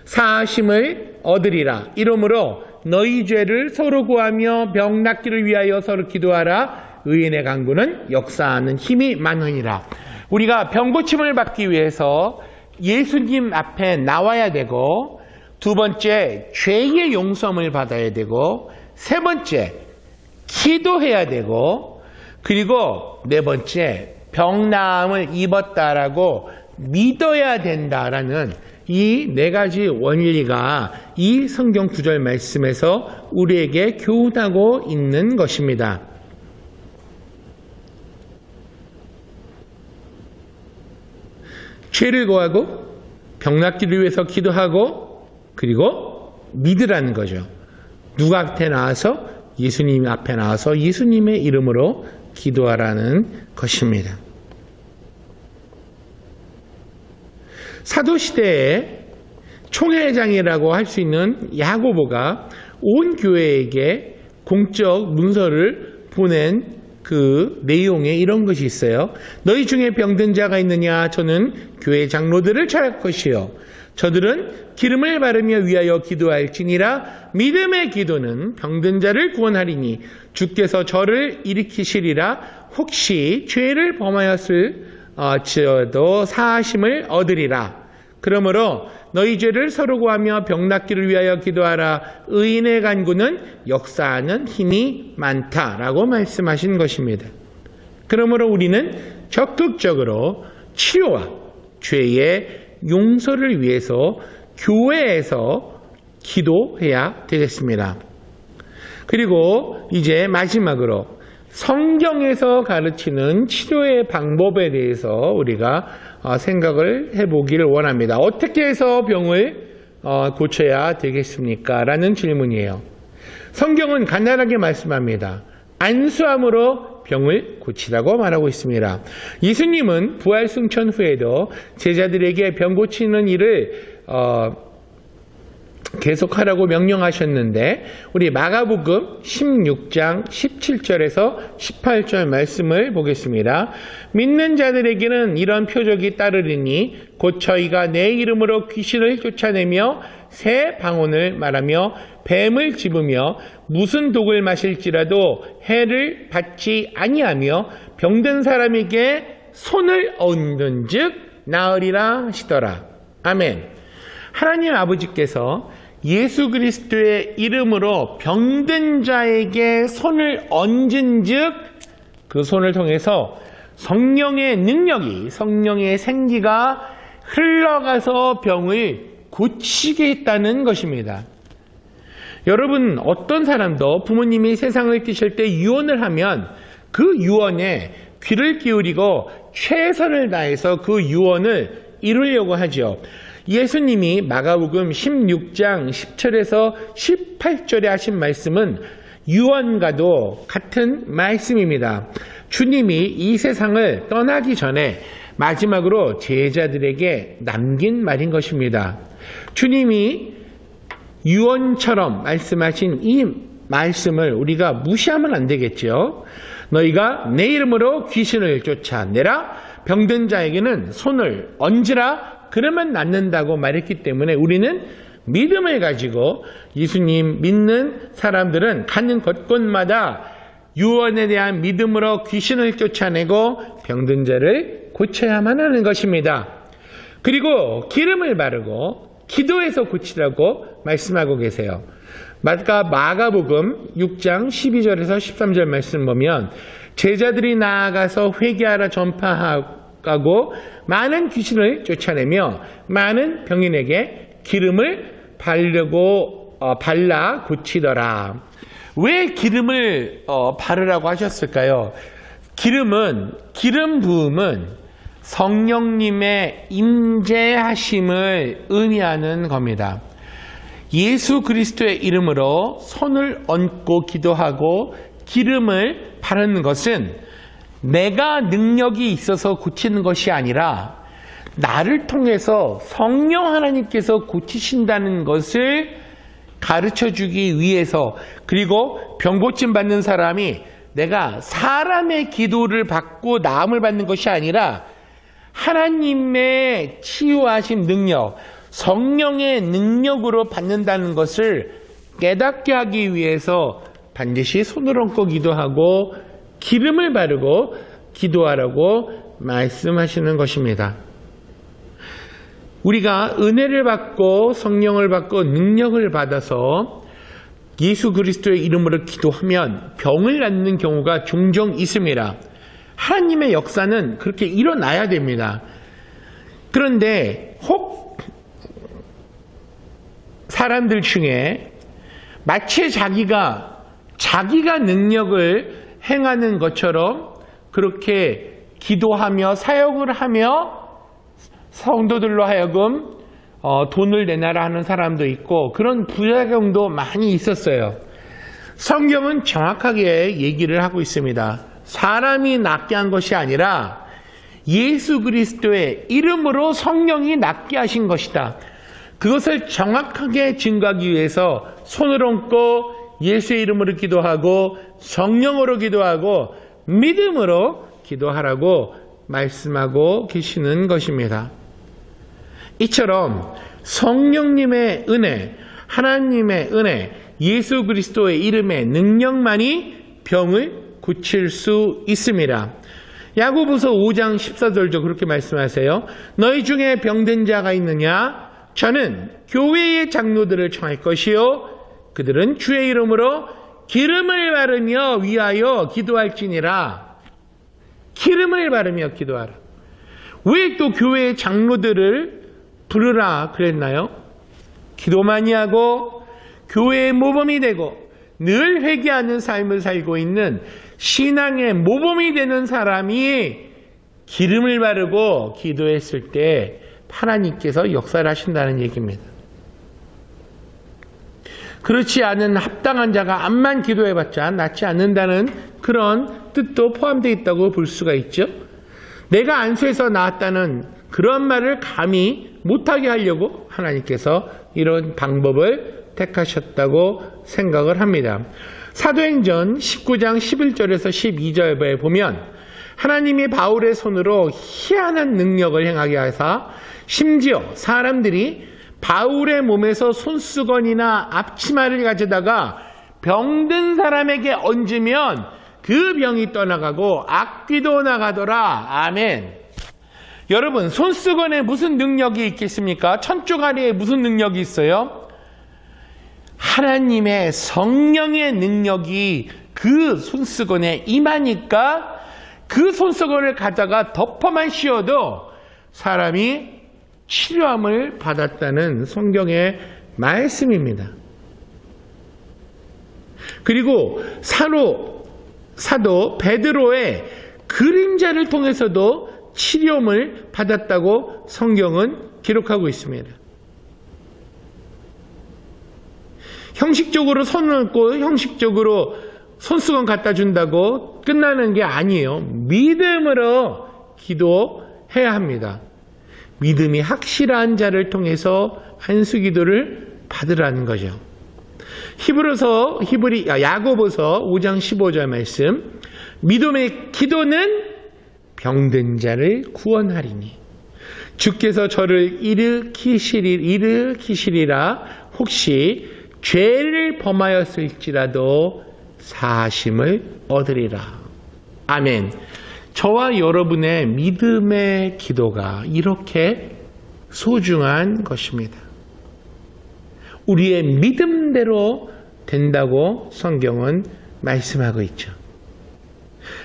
사하심을 얻으리라. 이러므로 너희 죄를 서로 구하며 병 낫기를 위하여 서로 기도하라. 의인의 간구는 역사하는 힘이 많으니라. 우리가 병 고침을 받기 위해서 예수님 앞에 나와야 되고, 두 번째 죄의 용서함을 받아야 되고, 세 번째 기도해야 되고, 그리고 네 번째 병 나음을 입었다라고 믿어야 된다라는 이 네 가지 원리가 이 성경 구절 말씀에서 우리에게 교훈하고 있는 것입니다. 죄를 고하고 병 낫기를 위해서 기도하고 그리고 믿으라는 거죠. 누가 앞에 나와서 예수님 앞에 나와서 예수님의 이름으로 기도하라는 것입니다. 사도시대의 총회장이라고 할 수 있는 야고보가 온 교회에게 공적 문서를 보낸 그 내용에 이런 것이 있어요. 너희 중에 병든 자가 있느냐? 저는 교회 장로들을 찾을 것이요. 저들은 기름을 바르며 위하여 기도할지니라. 믿음의 기도는 병든 자를 구원하리니 주께서 저를 일으키시리라. 혹시 죄를 범하였을지라도 사하심을 얻으리라. 그러므로 너희 죄를 서로 구하며 병 낫기를 위하여 기도하라. 의인의 간구는 역사하는 힘이 많다라고 말씀하신 것입니다. 그러므로 우리는 적극적으로 치료와 죄의 용서를 위해서 교회에서 기도해야 되겠습니다. 그리고 이제 마지막으로 성경에서 가르치는 치료의 방법에 대해서 우리가 생각을 해보기를 원합니다. 어떻게 해서 병을 고쳐야 되겠습니까? 라는 질문이에요. 성경은 간단하게 말씀합니다. 안수함으로 병을 고치라고 말하고 있습니다. 예수님은 부활 승천 후에도 제자들에게 병 고치는 일을 계속하라고 명령하셨는데 우리 마가복음 16장 17절에서 18절 말씀을 보겠습니다. 믿는 자들에게는 이런 표적이 따르리니 곧 저희가 내 이름으로 귀신을 쫓아내며 새 방언을 말하며 뱀을 집으며 무슨 독을 마실지라도 해를 받지 아니하며 병든 사람에게 손을 얹는 즉 나으리라 하시더라. 아멘. 하나님 아버지께서 예수 그리스도의 이름으로 병든 자에게 손을 얹은 즉 그 손을 통해서 성령의 능력이, 성령의 생기가 흘러가서 병을 고치게 했다는 것입니다. 여러분, 어떤 사람도 부모님이 세상을 띄실 때 유언을 하면 그 유언에 귀를 기울이고 최선을 다해서 그 유언을 이루려고 하죠. 예수님이 마가복음 16장 10절에서 18절에 하신 말씀은 유언과도 같은 말씀입니다. 주님이 이 세상을 떠나기 전에 마지막으로 제자들에게 남긴 말인 것입니다. 주님이 유언처럼 말씀하신 이 말씀을 우리가 무시하면 안 되겠죠. 너희가 내 이름으로 귀신을 쫓아내라, 병든 자에게는 손을 얹으라, 그러면 낫는다고 말했기 때문에 우리는 믿음을 가지고 예수님 믿는 사람들은 가는 곳곳마다 유언에 대한 믿음으로 귀신을 쫓아내고 병든 자를 고쳐야만 하는 것입니다. 그리고 기름을 바르고 기도해서 고치라고 말씀하고 계세요. 마가복음 6장 12절에서 13절 말씀 보면 제자들이 나아가서 회개하라 전파하고 많은 귀신을 쫓아내며 많은 병인에게 기름을 발라 고치더라. 왜 기름을 바르라고 하셨을까요? 기름 부음은 성령님의 임재하심을 의미하는 겁니다. 예수 그리스도의 이름으로 손을 얹고 기도하고 기름을 바르는 것은 내가 능력이 있어서 고치는 것이 아니라 나를 통해서 성령 하나님께서 고치신다는 것을 가르쳐주기 위해서, 그리고 병고침 받는 사람이 내가 사람의 기도를 받고 나음을 받는 것이 아니라 하나님의 치유하심 능력, 성령의 능력으로 받는다는 것을 깨닫게 하기 위해서 반드시 손을 얹고 기도하고 기름을 바르고 기도하라고 말씀하시는 것입니다. 우리가 은혜를 받고 성령을 받고 능력을 받아서 예수 그리스도의 이름으로 기도하면 병을 낫는 경우가 종종 있습니다. 하나님의 역사는 그렇게 일어나야 됩니다. 그런데 혹 사람들 중에 마치 자기가 능력을 행하는 것처럼 그렇게 기도하며 사역을 하며 성도들로 하여금 돈을 내놔라 하는 사람도 있고 그런 부작용도 많이 있었어요. 성경은 정확하게 얘기를 하고 있습니다. 사람이 낫게 한 것이 아니라 예수 그리스도의 이름으로 성령이 낫게 하신 것이다. 그것을 정확하게 증거하기 위해서 손을 얹고 예수의 이름으로 기도하고 성령으로 기도하고 믿음으로 기도하라고 말씀하고 계시는 것입니다. 이처럼 성령님의 은혜, 하나님의 은혜, 예수 그리스도의 이름의 능력만이 병을 고칠 수 있습니다. 야고보서 5장 14절도 그렇게 말씀하세요. 너희 중에 병든 자가 있느냐? 저는 교회의 장로들을 청할 것이요 그들은 주의 이름으로 기름을 바르며 위하여 기도할지니라. 기름을 바르며 기도하라. 왜 또 교회의 장로들을 부르라 그랬나요? 기도 많이 하고 교회의 모범이 되고 늘 회개하는 삶을 살고 있는 신앙의 모범이 되는 사람이 기름을 바르고 기도했을 때 하나님께서 역사를 하신다는 얘기입니다. 그렇지 않은 합당한 자가 암만 기도해봤자 낫지 않는다는 그런 뜻도 포함되어 있다고 볼 수가 있죠. 내가 안수해서 나았다는 그런 말을 감히 못하게 하려고 하나님께서 이런 방법을 택하셨다고 생각을 합니다. 사도행전 19장 11절에서 12절에 보면 하나님이 바울의 손으로 희한한 능력을 행하게 하사 심지어 사람들이 바울의 몸에서 손수건이나 앞치마를 가져다가 병든 사람에게 얹으면 그 병이 떠나가고 악귀도 나가더라. 아멘. 여러분, 손수건에 무슨 능력이 있겠습니까? 천조가리에 무슨 능력이 있어요? 하나님의 성령의 능력이 그 손수건에 임하니까 그 손수건을 가져가 덮어만 씌워도 사람이 치료함을 받았다는 성경의 말씀입니다. 그리고 사도 베드로의 그림자를 통해서도 치료함을 받았다고 성경은 기록하고 있습니다. 형식적으로 손을 얹고 형식적으로 손수건 갖다 준다고 끝나는 게 아니에요. 믿음으로 기도해야 합니다. 믿음이 확실한 자를 통해서 안수기도를 받으라는 거죠. 야고보서 5장 15절 말씀, 믿음의 기도는 병든 자를 구원하리니 주께서 저를 일으키시리라. 혹시 죄를 범하였을지라도 사하심을 얻으리라. 아멘. 저와 여러분의 믿음의 기도가 이렇게 소중한 것입니다. 우리의 믿음대로 된다고 성경은 말씀하고 있죠.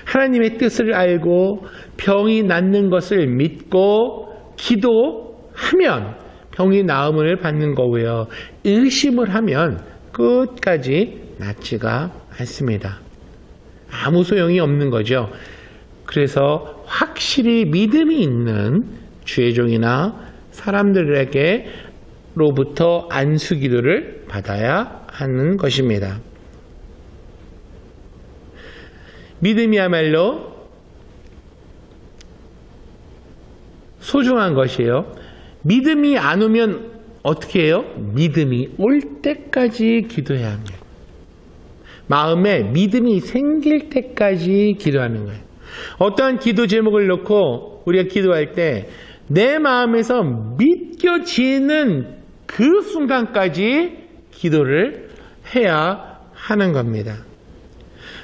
하나님의 뜻을 알고 병이 낫는 것을 믿고 기도하면 병이 나음을 받는 거고요. 의심을 하면 끝까지 낫지가 않습니다. 아무 소용이 없는 거죠. 그래서 확실히 믿음이 있는 주의 종이나 사람들에게로부터 안수기도를 받아야 하는 것입니다. 믿음이야말로 소중한 것이에요. 믿음이 안 오면 어떻게 해요? 믿음이 올 때까지 기도해야 합니다. 마음에 믿음이 생길 때까지 기도하는 거예요. 어떠한 기도 제목을 놓고 우리가 기도할 때 내 마음에서 믿겨지는 그 순간까지 기도를 해야 하는 겁니다.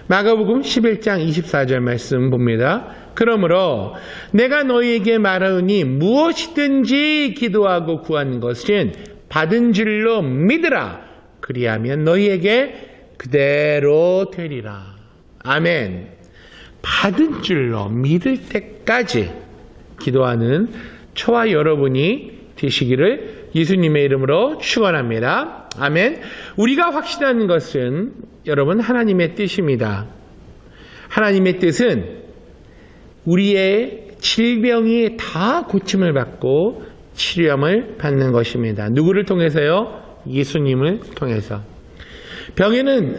마가복음 11장 24절 말씀 봅니다. 그러므로 내가 너희에게 말하오니 무엇이든지 기도하고 구하는 것은 받은 줄로 믿으라. 그리하면 너희에게 그대로 되리라. 아멘. 받은 줄로 믿을 때까지 기도하는 저와 여러분이 되시기를 예수님의 이름으로 축원합니다. 아멘. 우리가 확신하는 것은 여러분 하나님의 뜻입니다. 하나님의 뜻은 우리의 질병이 다 고침을 받고 치료함을 받는 것입니다. 누구를 통해서요? 예수님을 통해서. 병에는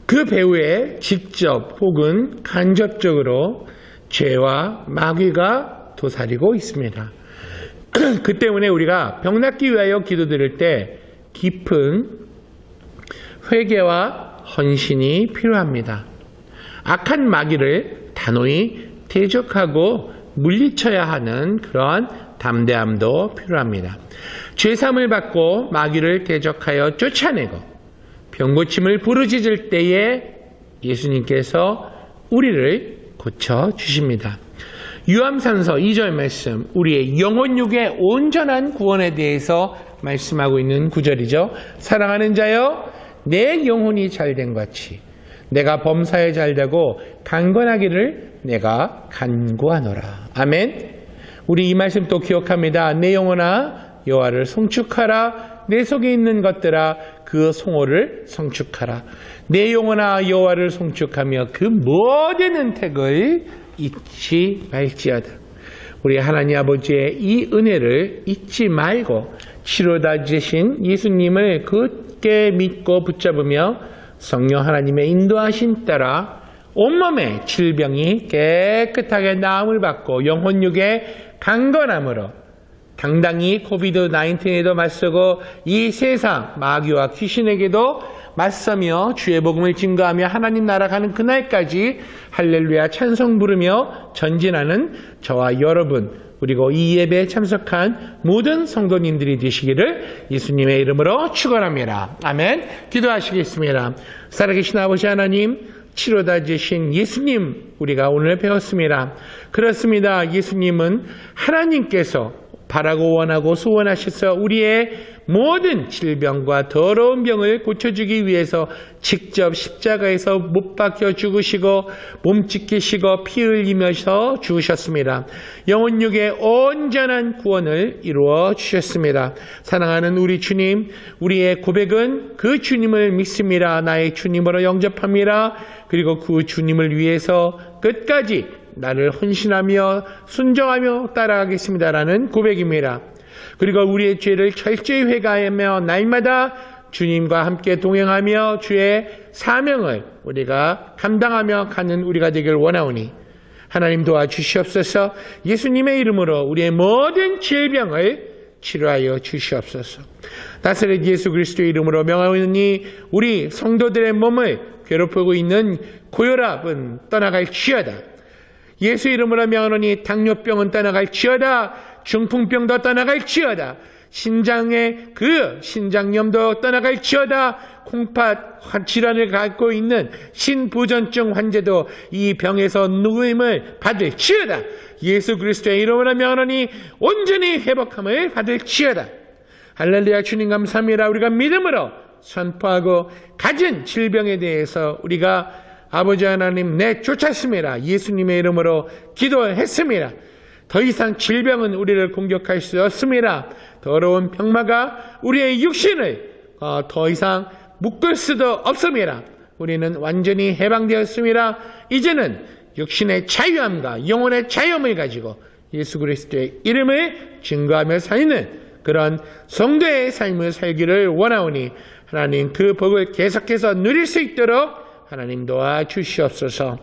그 배후에 직접 혹은 간접적으로 죄와 마귀가 도사리고 있습니다. 그 때문에 우리가 병 낫기 위하여 기도드릴 때 깊은 회개와 헌신이 필요합니다. 악한 마귀를 단호히 대적하고 물리쳐야 하는 그러한 담대함도 필요합니다. 죄사함을 받고 마귀를 대적하여 쫓아내고 병고침을 부르짖을 때에 예수님께서 우리를 고쳐주십니다. 유암산서 2절 말씀, 우리의 영혼육의 온전한 구원에 대해서 말씀하고 있는 구절이죠. 사랑하는 자여, 내 영혼이 잘된 같이 내가 범사에 잘되고 강건하기를 내가 간구하노라. 아멘. 우리 이 말씀 또 기억합니다. 내 영혼아 여호와를 송축하라. 내 속에 있는 것들아 그 송호를 송축하라. 내 영혼아 여호와를 송축하며 그 모든 은택을 잊지 말지어다. 우리 하나님 아버지의 이 은혜를 잊지 말고 치료다 주신 예수님을 굳게 믿고 붙잡으며 성령 하나님의 인도하심 따라 온몸의 질병이 깨끗하게 나음을 받고 영혼육의 강건함으로 당당히 코비드-19에도 맞서고 이 세상 마귀와 귀신에게도 맞서며 주의 복음을 증거하며 하나님 나라 가는 그날까지 할렐루야 찬송 부르며 전진하는 저와 여러분 그리고 이 예배에 참석한 모든 성도님들이 되시기를 예수님의 이름으로 축원합니다. 아멘. 기도하시겠습니다. 살아계신 아버지 하나님, 치료다 주신 예수님 우리가 오늘 배웠습니다. 그렇습니다. 예수님은 하나님께서 바라고 원하고 소원하셔서 우리의 모든 질병과 더러운 병을 고쳐주기 위해서 직접 십자가에서 못 박혀 죽으시고 몸 찢기시고 피 흘리면서 죽으셨습니다. 영혼육의 온전한 구원을 이루어 주셨습니다. 사랑하는 우리 주님, 우리의 고백은 그 주님을 믿습니다. 나의 주님으로 영접합니다. 그리고 그 주님을 위해서 끝까지 나를 헌신하며 순종하며 따라가겠습니다라는 고백입니다. 그리고 우리의 죄를 철저히 회개하며 날마다 주님과 함께 동행하며 주의 사명을 우리가 감당하며 가는 우리가 되길 원하오니 하나님 도와주시옵소서. 예수님의 이름으로 우리의 모든 질병을 치료하여 주시옵소서. 나사렛 예수 그리스도의 이름으로 명하오니 우리 성도들의 몸을 괴롭히고 있는 고혈압은 떠나갈지어다. 예수 이름으로 명하노니 당뇨병은 떠나갈지어다. 중풍병도 떠나갈지어다. 신장의 신장염도 떠나갈지어다. 콩팥 질환을 갖고 있는 신부전증 환자도 이 병에서 누임을 받을지어다. 예수 그리스도의 이름으로 명하노니 온전히 회복함을 받을지어다. 할렐루야. 주님 감사합니다. 우리가 믿음으로 선포하고 가진 질병에 대해서 우리가 아버지 하나님 내쫓았습니다. 예수님의 이름으로 기도했습니다. 더 이상 질병은 우리를 공격할 수 없습니다. 더러운 병마가 우리의 육신을 더 이상 묶을 수도 없습니다. 우리는 완전히 해방되었습니다. 이제는 육신의 자유함과 영혼의 자유함을 가지고 예수 그리스도의 이름을 증거하며 살는 그런 성도의 삶을 살기를 원하오니 하나님 그 복을 계속해서 누릴 수 있도록 하나님 도와주시옵소서.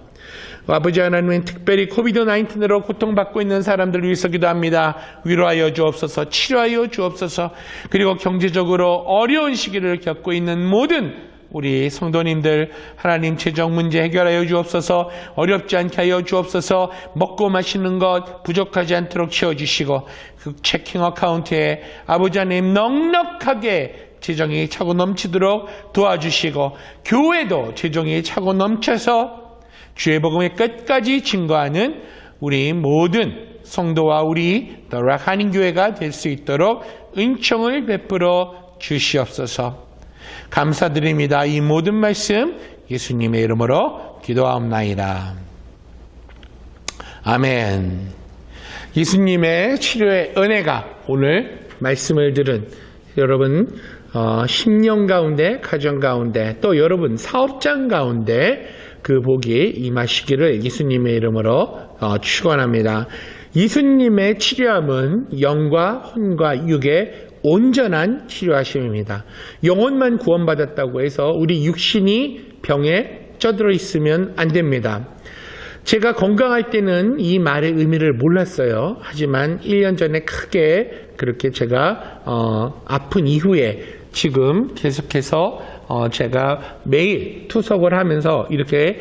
아버지 하나님은 특별히 코비드-19으로 고통받고 있는 사람들을 위해서 기도합니다. 위로하여 주옵소서. 치료하여 주옵소서. 그리고 경제적으로 어려운 시기를 겪고 있는 모든 우리 성도님들 하나님 재정 문제 해결하여 주옵소서. 어렵지 않게 하여 주옵소서. 먹고 마시는 것 부족하지 않도록 채워주시고 그 체킹 어카운트에 아버지 하나님 넉넉하게 재정이 차고 넘치도록 도와주시고 교회도 재정이 차고 넘쳐서 주의 복음의 끝까지 증거하는 우리 모든 성도와 우리 더락 한인교회가 될 수 있도록 은총을 베풀어 주시옵소서. 감사드립니다. 이 모든 말씀 예수님의 이름으로 기도하옵나이다. 아멘. 예수님의 치료의 은혜가 오늘 말씀을 들은 여러분 심령 가운데, 가정 가운데, 또 여러분 사업장 가운데 그 복이 임하시기를 예수님의 이름으로 축원합니다. 예수님의 치료함은 영과 혼과 육의 온전한 치료하심입니다. 영혼만 구원받았다고 해서 우리 육신이 병에 쪄들어 있으면 안 됩니다. 제가 건강할 때는 이 말의 의미를 몰랐어요. 하지만 1년 전에 크게 그렇게 제가 아픈 이후에 지금 계속해서 제가 매일 투석을 하면서 이렇게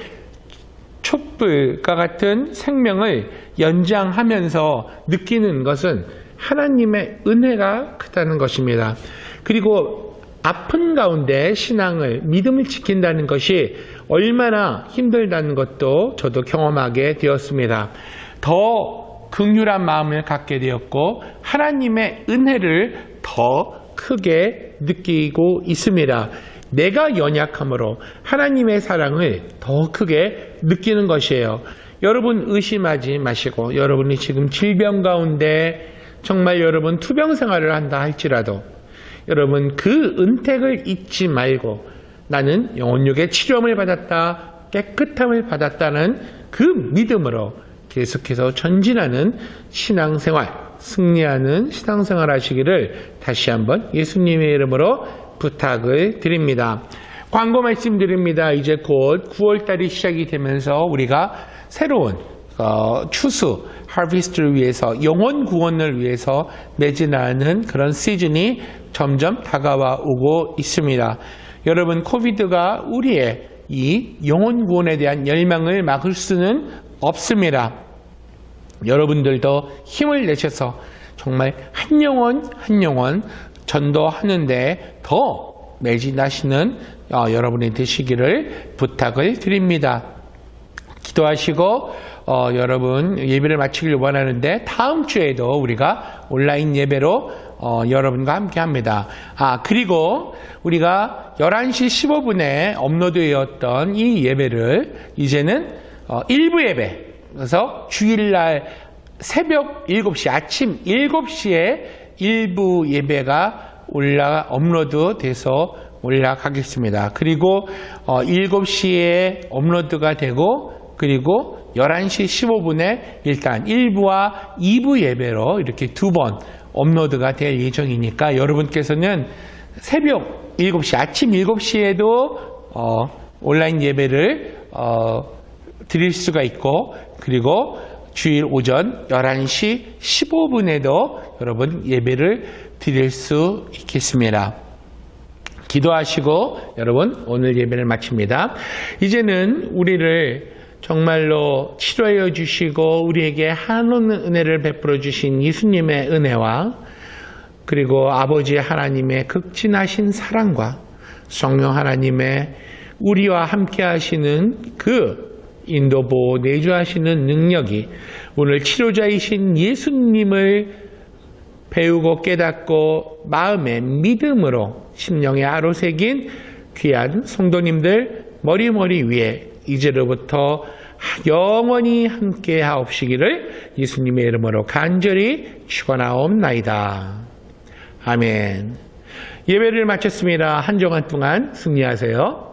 촛불과 같은 생명을 연장하면서 느끼는 것은 하나님의 은혜가 크다는 것입니다. 그리고 아픈 가운데 신앙을, 믿음을 지킨다는 것이 얼마나 힘들다는 것도 저도 경험하게 되었습니다. 더 긍휼한 마음을 갖게 되었고 하나님의 은혜를 더 크게 느끼고 있습니다. 내가 연약함으로 하나님의 사랑을 더 크게 느끼는 것이에요. 여러분 의심하지 마시고 여러분이 지금 질병 가운데 정말 여러분 투병 생활을 한다 할지라도 여러분 그 은택을 잊지 말고 나는 영혼육의 치료함을 받았다, 깨끗함을 받았다는 그 믿음으로 계속해서 전진하는 신앙생활, 승리하는 신앙생활 하시기를 다시 한번 예수님의 이름으로 부탁을 드립니다. 광고 말씀드립니다. 이제 곧 9월달이 시작이 되면서 우리가 새로운 추수, 하비스트를 위해서 영혼 구원을 위해서 매진하는 그런 시즌이 점점 다가와 오고 있습니다. 여러분 코비드가 우리의 이 영혼 구원에 대한 열망을 막을 수는 없습니다. 여러분들도 힘을 내셔서 정말 한 영혼 한 영혼 전도하는데 더 매진하시는 여러분이 되시기를 부탁을 드립니다. 기도하시고 여러분 예배를 마치길 원하는데 다음 주에도 우리가 온라인 예배로 여러분과 함께 합니다. 그리고 우리가 11시 15분에 업로드되었던 이 예배를 이제는 일부 예배, 그래서 주일날 새벽 7시, 아침 7시에 일부 예배가 업로드돼서 올라가겠습니다. 그리고 7시에 업로드가 되고 그리고 11시 15분에 일단 1부와 2부 예배로 이렇게 2번 업로드가 될 예정이니까 여러분께서는 새벽 7시, 아침 7시에도 온라인 예배를 드릴 수가 있고 그리고 주일 오전 11시 15분에도 여러분 예배를 드릴 수 있겠습니다. 기도하시고 여러분 오늘 예배를 마칩니다. 이제는 우리를 정말로 치료하여 주시고 우리에게 한없는 은혜를 베풀어 주신 예수님의 은혜와 그리고 아버지 하나님의 극진하신 사랑과 성령 하나님의 우리와 함께 하시는 그 인도보호 내주하시는 능력이 오늘 치료자이신 예수님을 배우고 깨닫고 마음의 믿음으로 심령에 아로새긴 귀한 성도님들 머리 위에 이제로부터 영원히 함께 하옵시기를 예수님의 이름으로 간절히 축원하옵나이다. 아멘. 예배를 마쳤습니다. 한 주간 동안 승리하세요.